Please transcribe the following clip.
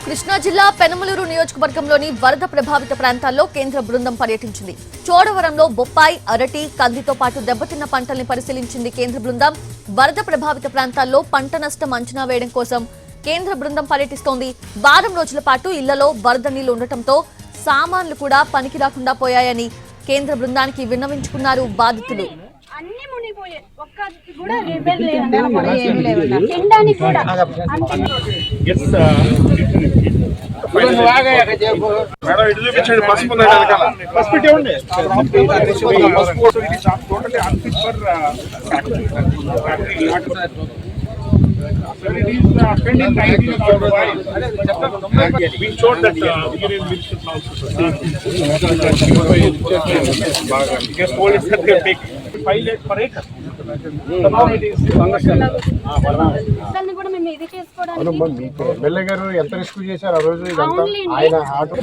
కృష్ణా జిల్లా పెనమలూరు నియోజకవర్గంలోని వరద ప్రభావిత ప్రాంతాల్లో కేంద్ర బృందం పర్యటించింది. చోడవరంలో బొప్పాయి, అరటి, కందితో పాటు దెబ్బతిన్న పంటల్ని పరిశీలించింది కేంద్ర బృందం. వరద ప్రభావిత ప్రాంతాల్లో పంట నష్టం అంచనా వేయడం కోసం కేంద్ర బృందం పర్యటిస్తోంది. వారం రోజుల పాటు ఇళ్లలో వరద నీళ్లు ఉండటంతో సామాన్లు కూడా పనికి రాకుండా పోయాయని కేంద్ర బృందానికి విన్నవించుకున్నారు బాధితులు. అన్ని మునిగిపోయాయి, ఒక్కటి కూడా రిపేర్ లేదు, తినడానికి కూడా We showed that Union Minister just told us that they take 5 lakhs per acre. కూడా మేము ఇది చేసుకోవడానికి ఎమ్మెల్యే గారు ఎంత రిస్క్ చేశారు ఆ రోజు. ఆయన ఆటో